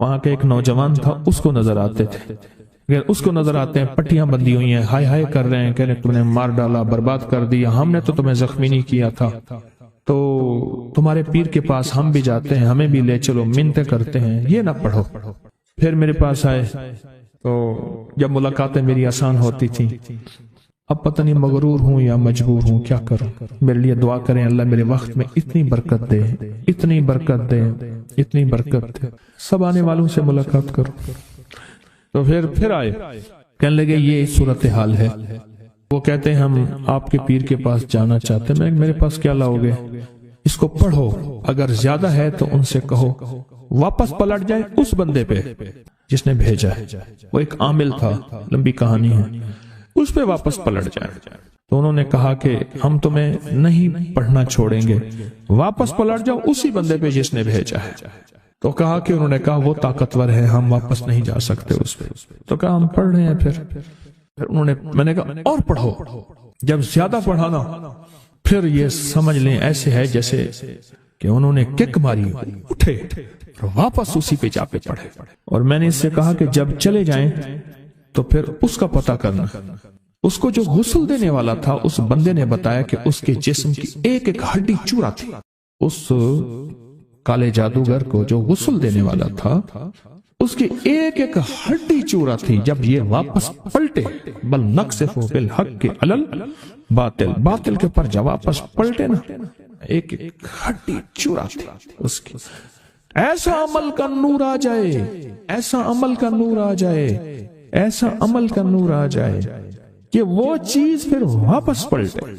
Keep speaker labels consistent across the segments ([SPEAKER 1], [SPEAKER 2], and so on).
[SPEAKER 1] وہاں کے ایک نوجوان تھا، اس کو نظر آتے تھے، اگر اس کو نظر آتے ہیں پٹیاں بندھی ہوئی ہیں، ہائے ہائے کر رہے ہیں، کہہ رہے ہیں تم نے مار ڈالا، برباد کر دیا، ہم نے تو تمہیں زخمی نہیں کیا تھا، تو تمہارے پیر کے پاس ہم بھی جاتے ہیں، ہمیں بھی لے چلو، منتیں کرتے ہیں، یہ نہ پڑھو۔ پھر میرے پاس آئے تو جب ملاقاتیں میری آسان ہوتی تھی، اب پتہ نہیں مغرور ہوں یا مجبور ہوں، کیا کروں، میرے لیے دعا کریں اللہ میرے وقت میں اتنی برکت دے، اتنی برکت دے، اتنی برکت دے، سب آنے والوں سے ملاقات کرو۔ تو پھر آئے، کہنے لگے یہ صورتحال ہے، وہ کہتے ہیں ہم آپ کے پیر کے پاس جانا چاہتے ہیں۔ میرے پاس کیا لاؤ گے؟ اس کو پڑھو، اگر زیادہ ہے تو ان سے کہو واپس پلٹ جائے اس بندے پہ جس نے بھیجا ہے، وہ ایک عامل تھا، لمبی کہانی ہے، اس پہ واپس پلٹ جائے۔ تو انہوں نے کہا کہ ہم تمہیں نہیں پڑھنا چھوڑیں گے، واپس پلٹ جاؤ اسی بندے پہ جس نے بھیجا ہے۔ تو کہا کہ انہوں نے کہا وہ طاقتور ہے، ہم واپس نہیں جا سکتے اس پہ۔ تو کہا ہم پڑھ رہے ہیں۔ پھر انہوں نے، میں نے کہا اور پڑھو، جب زیادہ پڑھانا پھر یہ سمجھ لیں ایسے ہے جیسے کہ انہوں نے کک ماری، اٹھے واپس اسی پہ جا کے پڑھے۔ اور میں نے اس سے کہا کہ جب چلے جائیں تو پھر اس کا پتہ کرنا۔ اس کو جو غسل دینے والا تھا اس بندے نے بتایا کہ اس کے جسم کی ایک ایک ہڈی چورا تھی۔ اس کالے جادوگر کو جو غسل دینے والا تھا اس کی ایک ایک ہڈی چورا تھی۔ جب یہ واپس پلٹے، بل نقصف بالحق علل باطل، باطل کے پر جب واپس پلٹے نا، ایک ایک ہڈی چورا تھی اس کی۔ ایسا عمل کا نور آ جائے، ایسا عمل کا نور آ جائے، ایسا عمل کا نور آ جائے کہ وہ چیز پھر واپس پلٹے،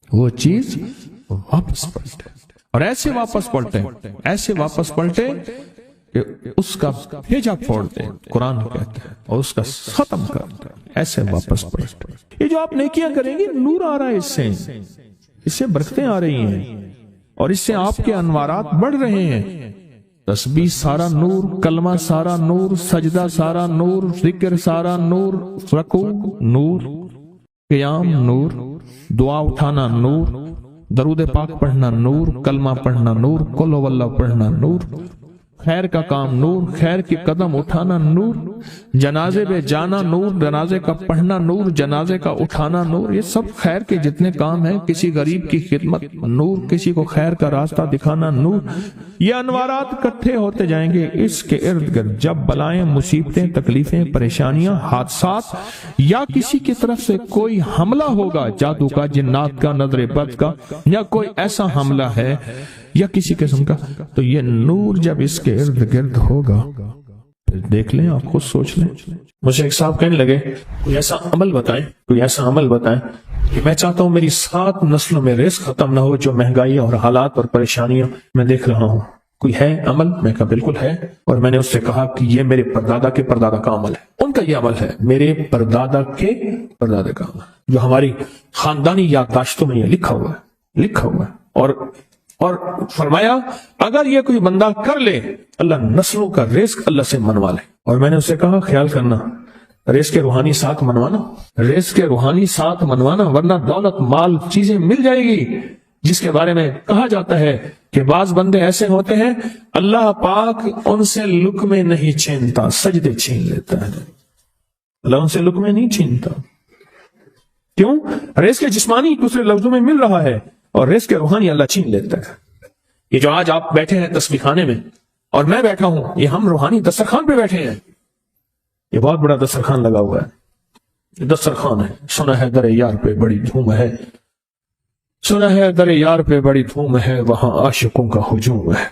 [SPEAKER 1] وہ چیز واپس پلٹے، اور ایسے واپس پلٹے، ایسے واپس پلٹے کہ اس کا بھیجا پھوڑ دے، قرآن کہتا ہے، اور اس کا ختم کر دے، ایسے واپس پلٹے۔ یہ جو آپ نیکیاں کریں گے، نور آ رہا ہے، اس سے برکتیں آ رہی ہیں، اور اس سے آپ کے انوارات بڑھ رہے ہیں۔ تسبیح سارا نور، کلمہ سارا نور، سجدہ سارا نور، ذکر سارا نور، رکوع نور، قیام نور، دعا اٹھانا نور، درود پاک پڑھنا نور، کلمہ پڑھنا نور، قل ہو اللہ پڑھنا نور، خیر کا کام نور، خیر کی قدم اٹھانا نور، جنازے پہ جانا نور، جنازے کا پڑھنا نور، جنازے کا اٹھانا نور، یہ سب خیر کے جتنے کام ہیں، کسی غریب کی خدمت نور، کسی کو خیر کا راستہ دکھانا نور، یہ انوارات اکٹھے ہوتے جائیں گے اس کے ارد گرد۔ جب بلائیں، مصیبتیں، تکلیفیں، پریشانیاں، حادثات، یا کسی کی طرف سے کوئی حملہ ہوگا، جادو کا، جنات کا، نظر بد کا، یا کوئی ایسا حملہ ہے یا کسی قسم کا، تو یہ نور جب اس کے ارد گرد ہوگا، پھر دیکھ لیں، آپ خود سوچ لیں۔ مجھے ایک صاحب کہنے لگے کوئی ایسا عمل بتائیں، کوئی ایسا عمل بتائیں کہ میں چاہتا ہوں میری 7 نسلوں میں رزق ختم نہ ہو، جو مہنگائی اور حالات اور پریشانیاں میں دیکھ رہا ہوں، کوئی ہے عمل؟ میں کہا بالکل ہے، اور میں نے اس سے کہا کہ یہ میرے پردادا کے پردادا کا عمل ہے، ان کا یہ عمل ہے، میرے پردادا کے پردادا کا عمل، جو ہماری خاندانی یادداشتوں میں یہ لکھا ہوا ہے، لکھا ہوا ہے۔ اور فرمایا اگر یہ کوئی بندہ کر لے، اللہ نسلوں کا رزق اللہ سے منوا لے۔ اور میں نے اسے کہا خیال کرنا، رزق کے روحانی ساتھ منوانا، رزق کے روحانی ساتھ منوانا، ورنہ دولت، مال، چیزیں مل جائے گی، جس کے بارے میں کہا جاتا ہے کہ بعض بندے ایسے ہوتے ہیں اللہ پاک ان سے لقمے نہیں چھینتا، سجدے چھین لیتا ہے۔ اللہ ان سے لقمے نہیں چھینتا، کیوں؟ رزق جسمانی دوسرے لفظوں میں مل رہا ہے، اور رزق روحانی اللہ چھین لیتا ہے۔ یہ جو آج آپ بیٹھے ہیں تسبیح خانے میں اور میں بیٹھا ہوں، یہ ہم روحانی دسترخوان پہ بیٹھے ہیں، یہ بہت بڑا دسترخوان لگا ہوا ہے، یہ دسترخوان ہے۔ سنا ہے در یار پہ بڑی دھوم ہے، سنا ہے در یار پہ بڑی دھوم ہے، وہاں عاشقوں کا ہجوم ہے۔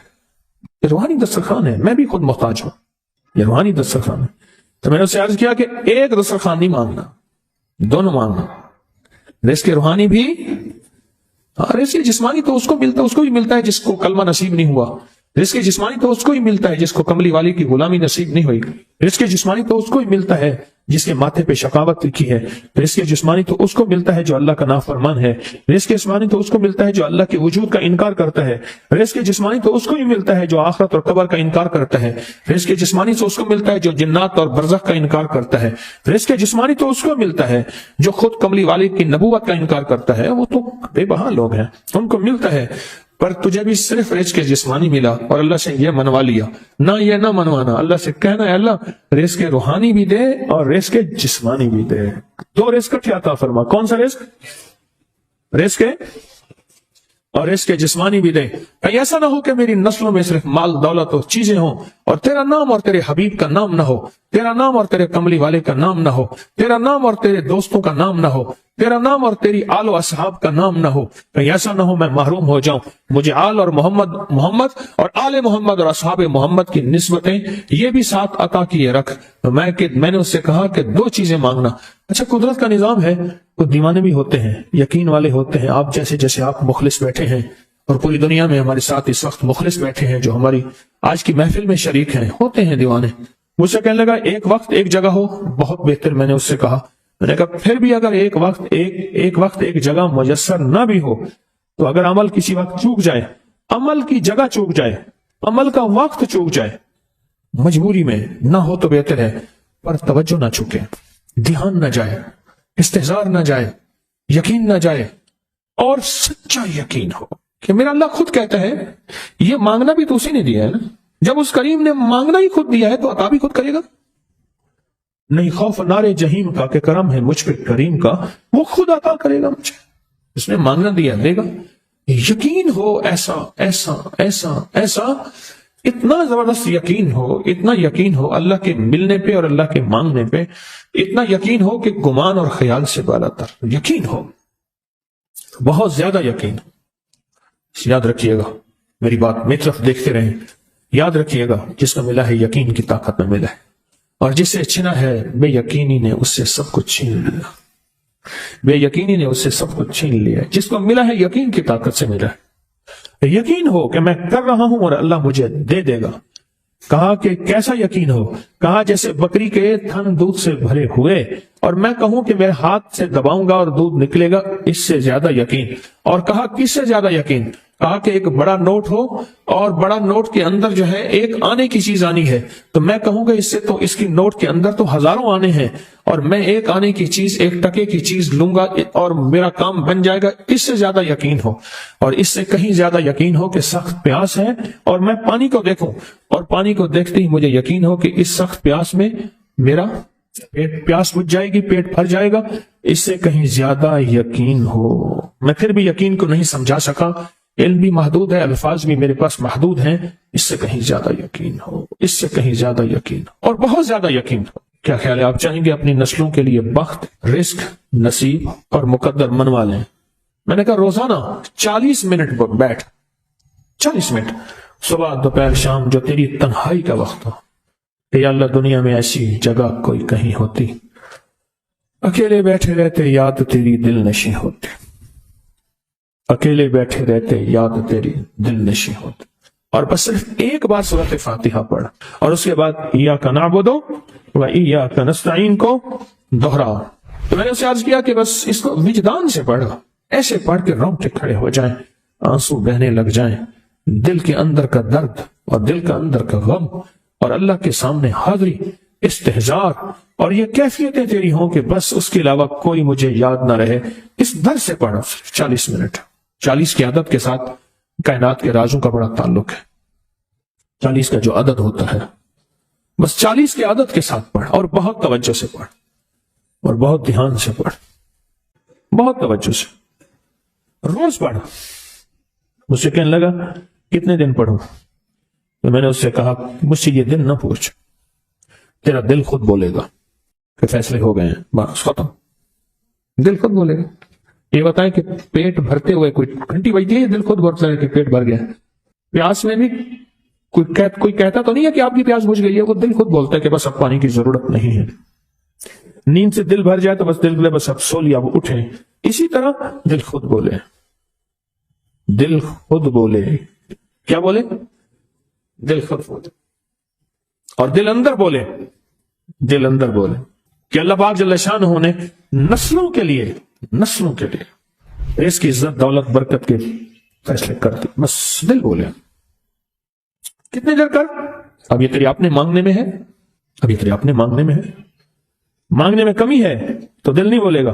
[SPEAKER 1] یہ روحانی دسترخوان ہے، میں بھی خود محتاج ہوں، یہ روحانی دسترخوان ہے۔ تو میں نے اسے عرض کیا کہ ایک دسترخوان نہیں مانگنا، دونوں مانگنا، رزق روحانی بھی، رزق جسمانی تو اس کو ملتا ہے، اس کو بھی ملتا ہے جس کو کلمہ نصیب نہیں ہوا، رزق جسمانی تو اس کو ہی ملتا ہے جس کو کملی والی کی غلامی نصیب نہیں ہوئی، رزق جسمانی تو اس کو ہی ملتا ہے جس کے ماتھے پہ شقاوت لکھی ہے، رزق جسمانی تو اس کو ملتا ہے جو اللہ کا نافرمان ہے، رزق جسمانی تو اس کو ملتا ہے جو اللہ کے وجود کا انکار کرتا ہے، رزق جسمانی تو اس کو ہی ملتا ہے جو آخرت اور قبر کا انکار کرتا ہے، رزق جسمانی تو اس کو ملتا ہے جو جنات اور برزخ کا انکار کرتا ہے، رزق جسمانی تو اس کو ملتا ہے جو خود کملی والد کی نبوت کا انکار کرتا ہے، وہ تو بے بہا لوگ ہیں، ان کو ملتا ہے۔ پر تجھے بھی صرف رزق جسمانی ملا اور اللہ سے یہ منوا لیا، نہ یہ نہ منوانا، اللہ سے کہنا ہے اللہ رزق روحانی بھی دے اور رزق جسمانی بھی دے، دو رزق کیا عطا فرما، کون سا رزق اور رزق جسمانی بھی دے۔ کہیں ایسا نہ ہو کہ میری نسلوں میں صرف مال دولت اور چیزیں ہوں اور تیرا نام اور تیرے حبیب کا نام نہ ہو، تیرا نام اور تیرے کملی والے کا نام نہ ہو، تیرا نام اور تیرے دوستوں کا نام نہ ہو، تیرا نام اور تیری آل و اصحاب کا نام نہ ہو۔ کہیں ایسا نہ ہو میں محروم ہو جاؤں، مجھے آل اور محمد اور آل محمد اور اصحاب محمد کی نسبتیں یہ بھی ساتھ عطا کیے رکھ۔ تو میں نے اس سے کہا کہ دو چیزیں مانگنا۔ اچھا قدرت کا نظام ہے، کچھ دیوانے بھی ہوتے ہیں، یقین والے ہوتے ہیں، آپ جیسے آپ مخلص بیٹھے ہیں اور پوری دنیا میں ہمارے ساتھ اس وقت مخلص بیٹھے ہیں جو ہماری آج کی محفل میں شریک ہیں، ہوتے ہیں دیوانے۔ مجھ سے کہنے لگا ایک وقت ایک جگہ ہو، بہت بہتر۔ میں نے اس سے کہا، میں نے کہا پھر بھی اگر ایک وقت ایک جگہ میسر نہ بھی ہو تو اگر عمل کسی وقت چوک جائے، عمل کی جگہ چوک جائے، عمل کا وقت چوک جائے، مجبوری میں نہ ہو تو بہتر ہے، پر توجہ نہ چوکے، دھیان نہ جائے، استحضار نہ جائے، یقین نہ جائے، اور سچا یقین ہو کہ میرا اللہ خود کہتا ہے یہ مانگنا بھی تو اسی نے دیا ہے نا، جب اس کریم نے مانگنا ہی خود دیا ہے تو عطا بھی خود کرے گا۔ نہیں خوف نارے جہیم کا کہ کرم ہے مجھ پہ کریم کا، وہ خود عطا کرے گا مجھے، اس نے مانگنا دیا دے گا۔ یقین ہو ایسا ایسا ایسا ایسا، اتنا زبردست یقین ہو، اتنا یقین ہو اللہ کے ملنے پہ اور اللہ کے مانگنے پہ، اتنا یقین ہو کہ گمان اور خیال سے بالا تر یقین ہو، بہت زیادہ یقین۔ یاد رکھیے گا میری بات، میری طرف دیکھتے رہیں، یاد رکھیے گا جس کو ملا ہے یقین کی طاقت میں ملا ہے، اور جس سے چھنا ہے بے یقینی نے اس سے سب کچھ چھین لیا، بے یقینی نے اس سے سب کچھ چھین لیا۔ جس کو ملا ہے یقین کی طاقت سے ملا ہے، یقین ہو کہ میں کر رہا ہوں اور اللہ مجھے دے دے گا۔ کہا کہ کیسا یقین ہو؟ کہا جیسے بکری کے تھن دودھ سے بھرے ہوئے اور میں کہوں کہ میرے ہاتھ سے دباؤں گا اور دودھ نکلے گا، اس سے زیادہ یقین۔ اور کہا کس سے زیادہ یقین؟ کہا کہ ایک بڑا نوٹ ہو اور بڑا نوٹ کے اندر جو ہے ایک آنے کی چیز آنی ہے، تو میں کہوں گا اس سے تو اس کی نوٹ کے اندر تو ہزاروں آنے ہیں، اور میں ایک آنے کی چیز، ایک ٹکے کی چیز لوں گا اور میرا کام بن جائے گا۔ اس سے زیادہ یقین ہو، اور اس سے کہیں زیادہ یقین ہو کہ سخت پیاس ہے اور میں پانی کو دیکھوں اور پانی کو دیکھتے ہی مجھے یقین ہو کہ اس سخت پیاس میں میرا پیاس بجھ جائے گی، پیٹ بھر جائے گا۔ اس سے کہیں زیادہ یقین ہو۔ میں پھر بھی یقین کو نہیں سمجھا سکا، علم بھی محدود ہے، الفاظ بھی میرے پاس محدود ہیں۔ اس سے کہیں زیادہ یقین ہو، اس سے کہیں زیادہ یقین ہو، اور بہت زیادہ یقین ہو۔ کیا خیال ہے آپ چاہیں گے اپنی نسلوں کے لیے بخت، رزق، نصیب اور مقدر منوا لیں؟ میں نے کہا روزانہ 40 منٹ بیٹھ، 40 منٹ صبح دوپہر شام، جو تیری تنہائی کا وقت ہو، کہ یا اللہ دنیا میں ایسی جگہ کوئی کہیں ہوتی، اکیلے بیٹھے رہتے یاد تیری دل نشیں ہوتی، اکیلے بیٹھے رہتے یاد تیری دل نشیں ہوتی، اور بس صرف ایک بار سورۃ فاتحہ پڑھ اور اس کے بعد ایاک نعبد و ایاک نستعین کو دوہرا۔ تو میں نے اسے عرض کیا کہ بس اس کو وجدان سے پڑھا، ایسے پڑھ کے رونگٹے کھڑے ہو جائیں، آنسو بہنے لگ جائیں، دل کے اندر کا درد اور دل کا اندر کا غم اور اللہ کے سامنے حاضری، استحضار، اور یہ کیفیتیں تیری ہوں کہ بس اس کے علاوہ کوئی مجھے یاد نہ رہے۔ اس در سے پڑھا 40 منٹ۔ 40 کی عدد کے ساتھ کائنات کے رازوں کا بڑا تعلق ہے۔ 40 کا جو عدد ہوتا ہے، بس 40 کے عدد کے ساتھ پڑھ، اور بہت توجہ سے پڑھ، اور بہت دھیان سے پڑھ، بہت توجہ سے روز پڑھ۔ مجھ سے کہنے لگا کتنے دن پڑھوں؟ تو میں نے اس سے کہا مجھ سے یہ دن نہ پوچھ، تیرا دل خود بولے گا کہ فیصلے ہو گئے ہیں، بس ختم، دل خود بولے گا۔ یہ بتائیں کہ پیٹ بھرتے ہوئے کوئی گھنٹی بجتی ہے، دل خود بولتا ہے کہ پیٹ بھر گیا۔ پیاس میں بھی کوئی کہتا تو نہیں ہے کہ آپ کی پیاس بجھ گئی ہے، وہ دل خود بولتا ہے کہ بس اب پانی کی ضرورت نہیں ہے۔ نیند سے دل بھر جائے تو بس دل بولے بس اب سو لیا، وہ اٹھے۔ اسی طرح دل خود بولے، دل خود بولے، کیا بولے؟ دل خود بولے، اور دل اندر بولے، دل اندر بولے کہ اللہ پاک جل شانہ نے نسلوں کے لیے اس کی عزت، دولت، برکت کے فیصلے کر دی، بس دل بولے۔ کتنے دیر کر؟ اب یہ تیری اپنے مانگنے میں ہے، اب یہ تیری اپنے مانگنے میں ہے۔ مانگنے میں کمی ہے تو دل نہیں بولے گا،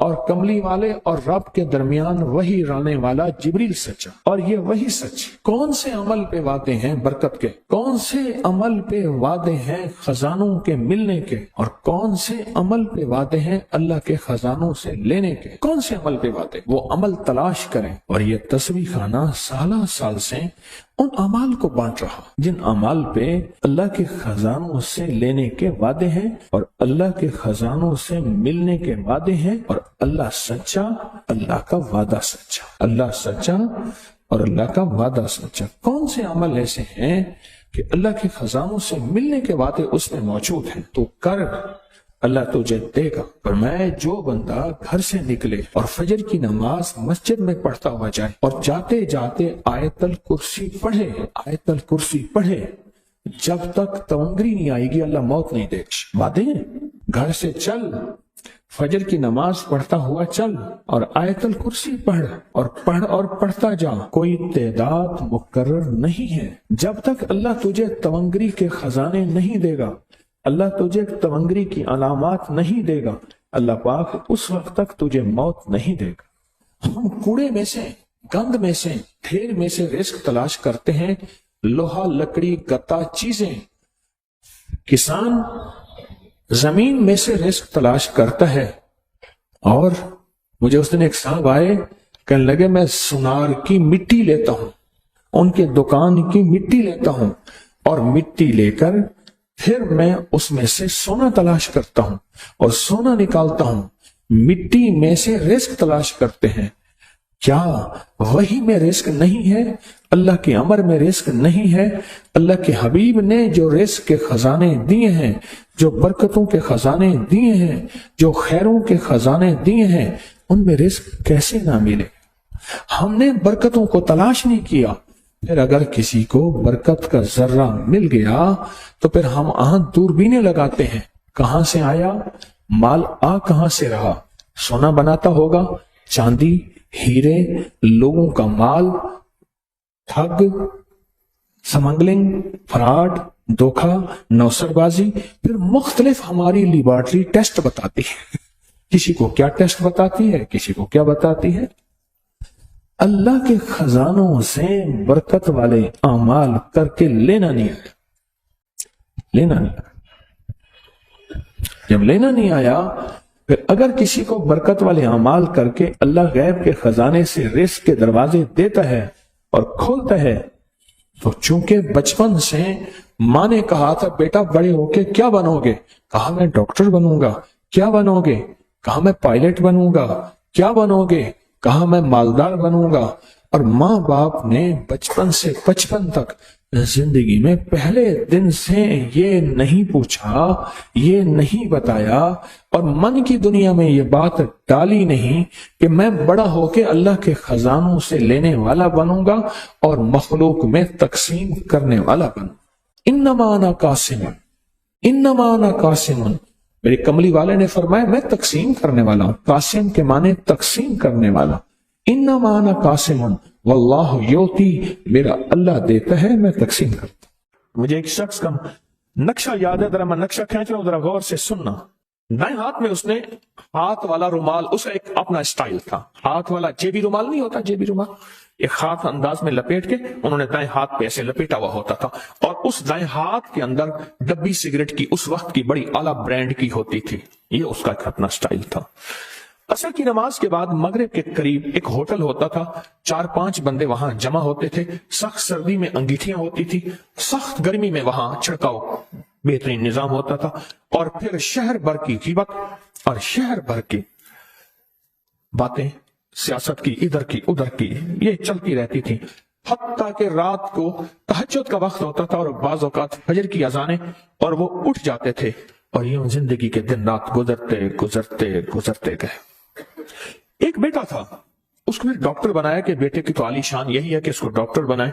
[SPEAKER 1] اور کملی والے اور رب کے درمیان وہی لانے والا جبریل سچا، اور یہ وہی سچ۔ کون سے عمل پہ وعدے ہیں برکت کے، کون سے عمل پہ وعدے ہیں خزانوں کے ملنے کے، اور کون سے عمل پہ وعدے ہیں اللہ کے خزانوں سے لینے کے؟ کون سے عمل پہ وعدے؟ وہ عمل تلاش کریں۔ اور یہ تسبیح خانہ سالہ سال سے ان اعمال کو بانٹ رہا جن اعمال پہ اللہ کے خزانوں سے لینے کے وعدے ہیں اور اللہ کے خزانوں سے ملنے کے وعدے ہیں، اور اللہ سچا، اللہ کا وعدہ سچا، اللہ سچا اور اللہ کا وعدہ سچا۔ کون سے عمل ایسے ہیں کہ اللہ کے خزانوں سے ملنے کے وعدے اس میں موجود ہیں؟ تو کر، اللہ تجھے دے گا۔ پر میں جو بندہ گھر سے نکلے اور فجر کی نماز مسجد میں پڑھتا ہوا جائے اور جاتے جاتے آیت الکرسی پڑھے، آیت الکرسی پڑھے، جب تک تونگری نہیں آئے گی اللہ موت نہیں دے گا۔ وعدے ہیں، گھر سے چل، فجر کی نماز پڑھتا ہوا چل اور آیت الکرسی پڑھ اور پڑھتا جا۔ کوئی تعداد مقرر نہیں ہے، جب تک اللہ تجھے تونگری کے خزانے نہیں دے گا، اللہ تجھے تونگری کی علامات نہیں دے گا، اللہ پاک اس وقت تک تجھے موت نہیں دے گا۔ ہم کوڑے میں سے، گند میں سے، ڈھیر میں سے رزق تلاش کرتے ہیں، لوہا، لکڑی، گتا چیزیں۔ کسان زمین میں سے رزق تلاش کرتا ہے، اور مجھے اس دن ایک صاحب آئے، کہنے لگے میں سونار کی مٹی لیتا ہوں، ان کے دکان کی مٹی لیتا ہوں، اور مٹی لے کر پھر میں اس میں سے سونا تلاش کرتا ہوں اور سونا نکالتا ہوں۔ مٹی میں سے رزق تلاش کرتے ہیں۔ کیا وہی میں رزق نہیں ہے؟ اللہ کے امر میں رزق نہیں ہے؟ اللہ کے حبیب نے جو رزق کے خزانے دیے ہیں، جو برکتوں کے خزانے دیے ہیں، جو خیروں کے خزانے دیے ہیں، ان میں رزق کیسے نہ ملے؟ ہم نے برکتوں کو تلاش نہیں کیا۔ پھر اگر کسی کو برکت کا ذرہ مل گیا تو پھر ہم دوربینیں لگاتے ہیں، کہاں سے آیا مال، کہاں سے رہا؟ سونا بناتا ہوگا، چاندی، ہیرے، لوگوں کا مال، ٹھگ، سمگلنگ، فراڈ، دھوکہ، نوسر بازی۔ پھر مختلف ہماری لیبارٹری ٹیسٹ بتاتی ہے، کسی کو کیا ٹیسٹ بتاتی ہے، کسی کو کیا بتاتی ہے۔ اللہ کے خزانوں سے برکت والے اعمال کر کے لینا نہیں آیا۔ جب لینا نہیں آیا، پھر اگر کسی کو برکت والے اعمال کر کے اللہ غیب کے خزانے سے رزق کے دروازے دیتا ہے اور کھولتا ہے، تو چونکہ بچپن سے ماں نے کہا تھا بیٹا بڑے ہو کے کیا بنو گے، کہا میں ڈاکٹر بنوں گا۔ کیا بنو گے؟ کہا میں پائلٹ بنوں گا۔ کیا بنو گے؟ کہا میں مالدار بنوں گا۔ اور ماں باپ نے بچپن سے 55 تک زندگی میں پہلے دن سے یہ نہیں پوچھا، یہ نہیں بتایا، اور من کی دنیا میں یہ بات ڈالی نہیں کہ میں بڑا ہو کے اللہ کے خزانوں سے لینے والا بنوں گا اور مخلوق میں تقسیم کرنے والا بنوں۔ انما انا قاسم، انما انا قاسم، میرے کملی والے نے فرمایا میں تقسیم کرنے والا ہوں۔ قاسم کے معنی تقسیم کرنے والا۔ انما انا قاسم واللہ یوتی، میرا اللہ دیتا ہے، میں تقسیم کرتا ہوں۔ مجھے ایک شخص کا نقشہ یاد ہے، ذرا میں نقشہ کھینچ رہا ہوں، ذرا غور سے سننا۔ دائیں ہاتھ میں اس نے ہاتھ والا رومال، اس کا ایک اپنا سٹائل تھا، ہاتھ والا جیبی رومال نہیں ہوتا، جیبی رومال ایک ہاتھ انداز میں لپیٹ کے انہوں نے دائیں ہاتھ پہ ایسے لپیٹا ہوا ہوتا تھا، اور اس دائیں ہاتھ کے اندر ڈبی سگریٹ کی اس وقت کی بڑی اعلیٰ برانڈ کی ہوتی تھی۔ یہ اس کا اپنا سٹائل تھا۔ عصر کی نماز کے بعد مغرب کے قریب ایک ہوٹل ہوتا تھا، 4-5 بندے وہاں جمع ہوتے تھے، سخت سردی میں انگیٹھیاں ہوتی تھی، سخت گرمی میں وہاں چھڑکاؤ بہترین نظام ہوتا تھا، اور پھر شہر بھر کی غیبت اور شہر بھر کی باتیں، سیاست کی، ادھر کی ادھر کی، یہ چلتی رہتی تھی، حتیٰ کہ رات کو تہجد کا وقت ہوتا تھا اور بعض اوقات فجر کی اذانیں، اور وہ اٹھ جاتے تھے، اور یوں زندگی کے دن رات گزرتے گزرتے گزرتے گئے۔ ایک بیٹا تھا، اس کو پھر ڈاکٹر بنایا کہ بیٹے کی تو عالی شان یہی ہے کہ اس کو ڈاکٹر بنائے۔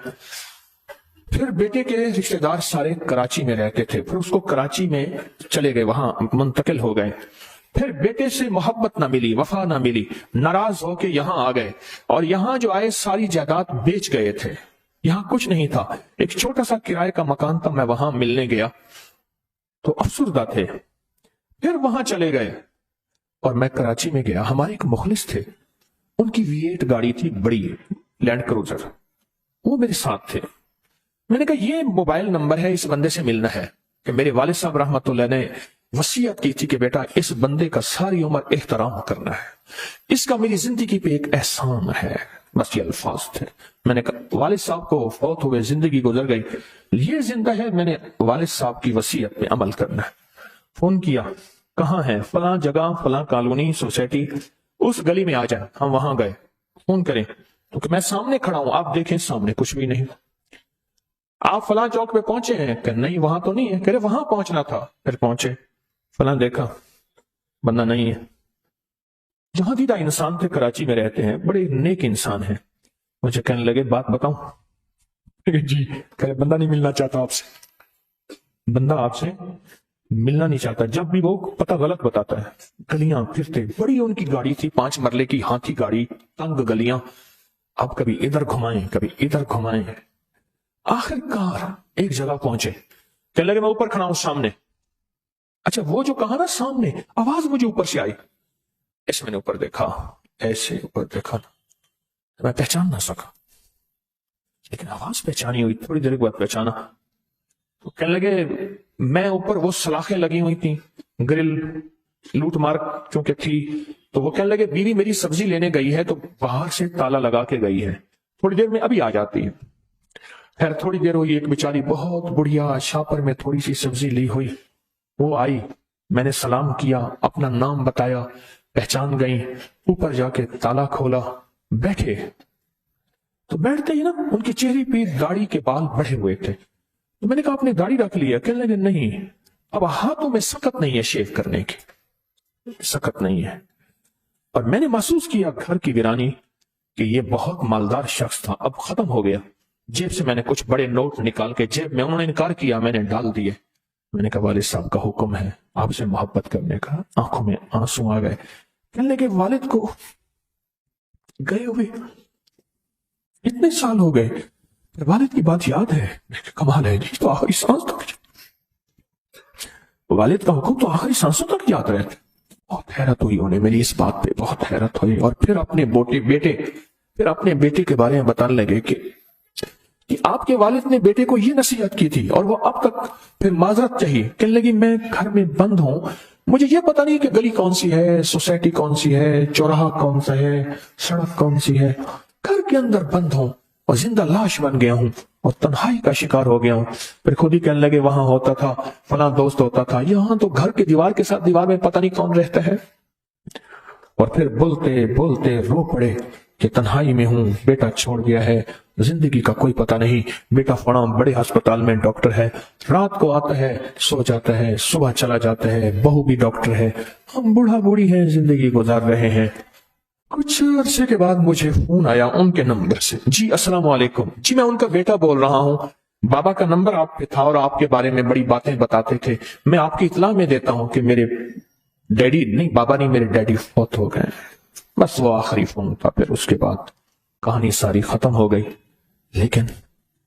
[SPEAKER 1] پھر بیٹے کے رشتہ دار سارے کراچی میں رہتے تھے، پھر اس کو کراچی میں چلے گئے، وہاں منتقل ہو گئے۔ پھر بیٹے سے محبت نہ ملی، وفا نہ ملی، ناراض ہو کے یہاں آ گئے، اور یہاں جو آئے ساری جائیداد بیچ گئے تھے، یہاں کچھ نہیں تھا، ایک چھوٹا سا کرائے کا مکان تھا، میں وہاں ملنے گیا تو افسردہ تھے۔ پھر وہاں چلے گئے اور میں کراچی میں گیا. ہمارے ایک مخلص تھے, ان کی V8 گاڑی تھی, بڑی لینڈ کروزر, وہ میرے ساتھ تھے. میں نے کہا یہ موبائل نمبر ہے, اس بندے سے ملنا ہے. کہ میرے والد صاحب رحمت اللہ نے وصیت کی تھی کہ بیٹا اس بندے کا ساری عمر احترام کرنا ہے, اس کا میری زندگی پہ ایک احسان ہے. بس یہ الفاظ تھے. میں نے کہا والد صاحب کو فوت ہوئے, زندگی گزر گئی, یہ زندہ ہے, میں نے والد صاحب کی وصیت پہ عمل کرنا ہے. فون کیا, کہاں ہے؟ فلاں جگہ, فلاں کالونی, سوسائٹی, اس گلی میں آ جائیں. ہم وہاں گئے. فون کریں تو کہ میں سامنے کھڑا ہوں, آپ دیکھیں سامنے کچھ بھی نہیں. آپ فلاں چوک پہ پہنچے ہیں؟ کہ نہیں وہاں تو نہیں ہے. کہ وہاں پہنچنا تھا. پھر پہنچے, فلاں دیکھا, بندہ نہیں ہے. جہاں دیدہ انسان تھے, کراچی میں رہتے ہیں, بڑے نیک انسان ہیں. مجھے کہنے لگے بات بتاؤں؟ جی. کہ بندہ نہیں ملنا چاہتا آپ سے, بندہ آپ سے ملنا نہیں چاہتا. جب بھی وہ پتہ غلط بتاتا ہے. گلیاں پھرتے, بڑی ان کی گاڑی تھی, 5 مرلے کی ہاتھی گاڑی, تنگ گلیاں, اب کبھی ادھر گھمائیں کبھی ادھر گھمائیں. آخر کار ایک جگہ پہنچے. کہنے لگے میں اوپر کھڑا ہوں سامنے. اچھا وہ جو کہا نا سامنے, آواز مجھے اوپر سے آئی. اس میں نے اوپر دیکھا, ایسے اوپر دیکھا, میں پہچان نہ سکا, لیکن آواز پہچانی ہوئی. تھوڑی دیر کے بعد پہچانا. تو کہنے لگے میں اوپر, وہ سلاخیں لگی ہوئی تھیں, گرل لوٹ مار چونکہ تھی, تو وہ کہنے لگے بیوی میری سبزی لینے گئی ہے تو باہر سے تالا لگا کے گئی ہے, تھوڑی دیر میں ابھی آ جاتی ہے. خیر تھوڑی دیر ہوئی, ایک بیچاری بہت بڑھیا شاپر میں تھوڑی سی سبزی لی ہوئی, وہ آئی. میں نے سلام کیا, اپنا نام بتایا, پہچان گئی. اوپر جا کے تالا کھولا, بیٹھے. تو بیٹھتے ہی نا ان کے چہرے پہ داڑھی کے بال بڑھے ہوئے تھے. تو میں نے کہا آپ نے داڑھی رکھ لی ہے؟ کہنے لگے نہیں, اب ہاتھوں میں سکت نہیں ہے شیو کرنے کی, سکت نہیں ہے. اور میں نے محسوس کیا گھر کی ویرانی کہ یہ بہت مالدار شخص تھا, اب ختم ہو گیا. جیب سے میں نے کچھ بڑے نوٹ نکال کے جیب میں, انہوں نے انکار کیا, میں نے ڈال دیے. میں نے کہا والد صاحب کا حکم ہے آپ سے محبت کرنے کا. آنکھوں میں آنسو آ گئے. کہنے لگے والد کو گئے ہوئے اتنے سال ہو گئے, والد کی بات یاد ہے؟ کمال ہے جی, تو آخری سانس تک والد کا حکم تو آخری سانسوں تک یاد رہتا. بہت حیرت ہوئی انہیں میری اس بات پہ, بہت حیرت ہوئی. اور پھر اپنے بیٹے کے بارے میں بتانے لگے کہ آپ کے والد نے بیٹے کو یہ نصیحت کی تھی اور وہ اب تک پھر معذرت چاہیے. کہنے لگی میں گھر میں بند ہوں, مجھے یہ پتا نہیں کہ گلی کون سی ہے, سوسائٹی کون سی ہے, چوراہا کون سا ہے, سڑک کون سی ہے. گھر کے اندر بند ہوں اور زندہ لاش بن گیا ہوں اور تنہائی کا شکار ہو گیا ہوں. پھر خود ہی کہنے لگے وہاں ہوتا تھا, فلاں دوست ہوتا تھا, یہاں تو گھر کے دیوار کے ساتھ دیوار میں پتہ نہیں کون رہتا ہے. اور پھر بولتے بولتے رو پڑے کہ تنہائی میں ہوں, بیٹا چھوڑ گیا ہے, زندگی کا کوئی پتہ نہیں. بیٹا فلاں بڑے ہسپتال میں ڈاکٹر ہے, رات کو آتا ہے سو جاتا ہے, صبح چلا جاتا ہے, بہو بھی ڈاکٹر ہے, ہم بوڑھا بوڑھی ہیں زندگی گزار رہے ہیں. کچھ عرصے کے بعد مجھے فون آیا ان کے نمبر سے. جی السلام علیکم. جی میں ان کا بیٹا بول رہا ہوں, بابا کا نمبر آپ پہ تھا اور آپ کے بارے میں بڑی باتیں بتاتے تھے. میں آپ کی اطلاع میں دیتا ہوں کہ میرے ڈیڈی نہیں, بابا نہیں, میرے ڈیڈی فوت ہو گئے. بس وہ آخری فون تھا. پھر اس کے بعد کہانی ساری ختم ہو گئی. لیکن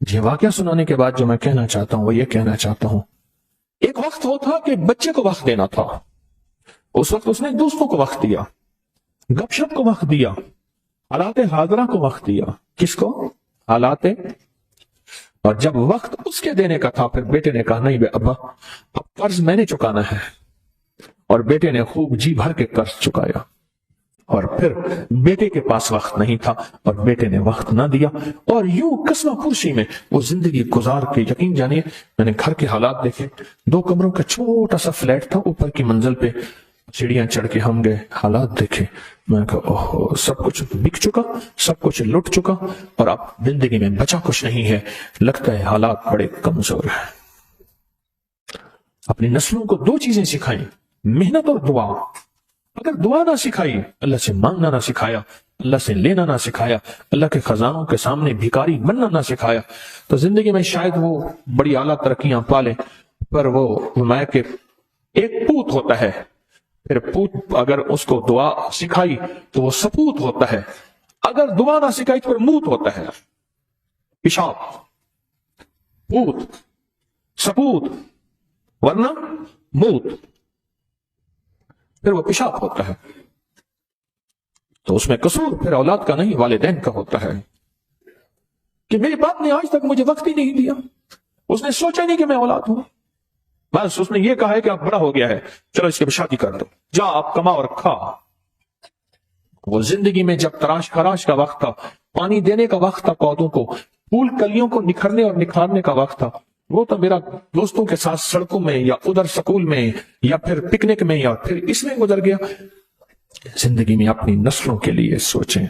[SPEAKER 1] یہ واقعہ سنانے کے بعد جو میں کہنا چاہتا ہوں وہ یہ کہنا چاہتا ہوں, ایک وقت وہ تھا کہ بچے کو وقت دینا تھا. اس وقت اس نے دوستوں کو وقت دیا, گپ شپ کو وقت دیا, حالات حاضرہ کو وقت دیا. کس کو؟ حالات. اور جب وقت اس کے دینے کا تھا پھر بیٹے نے کہا نہیں ابا اب قرض میں نے چکانا ہے. اور بیٹے نے خوب جی بھر کے قرض چکایا. اور پھر بیٹے کے پاس وقت نہیں تھا اور بیٹے نے وقت نہ دیا, اور یوں قسمہ پرسی میں وہ زندگی گزار کے, یقین جانیے میں نے گھر کے حالات دیکھے. 2 کمروں کا چھوٹا سا فلیٹ تھا, اوپر کی منزل پہ سیڑھیاں چڑھ کے ہم گئے, حالات دیکھے. میں کہا اوہ سب کچھ بک چکا, سب کچھ لٹ چکا, اور اب زندگی میں بچا کچھ نہیں ہے. لگتا ہے حالات بڑے کمزور ہیں. اپنی نسلوں کو 2 چیزیں سکھائیں, محنت اور دعا. اگر دعا نہ سکھائی, اللہ سے مانگنا نہ سکھایا, اللہ سے لینا نہ سکھایا, اللہ کے خزانوں کے سامنے بھکاری بننا نہ سکھایا, تو زندگی میں شاید وہ بڑی اعلیٰ ترقیاں پالے, پر وہ فرمایا کہ ایک پوت ہوتا ہے, پھر پوت اگر اس کو دعا سکھائی تو وہ سپوت ہوتا ہے, اگر دعا نہ سکھائی تو پھر موت ہوتا ہے. پیشاب, پوت, سپوت, ورنہ موت. پھر وہ پیشاب ہوتا ہے، تو اس میں قصور پھر اولاد کا نہیں والدین کا ہوتا ہے کہ میری باپ نے آج تک مجھے وقت ہی نہیں دیا، اس نے سوچا نہیں کہ میں اولاد ہوں، بس اس نے یہ کہا ہے کہ اب بڑا ہو گیا ہے، چلو اس کی شادی کر دو، جا آپ کما اور کھا۔ وہ زندگی میں جب تراش خراش کا وقت تھا، پانی دینے کا وقت تھا پودوں کو، پھول کلیوں کو نکھرنے اور نکھارنے کا وقت تھا، وہ تو میرا دوستوں کے ساتھ سڑکوں میں یا ادھر سکول میں یا پھر پکنک میں یا پھر اس میں گزر گیا۔ زندگی میں اپنی نسلوں کے لیے سوچیں۔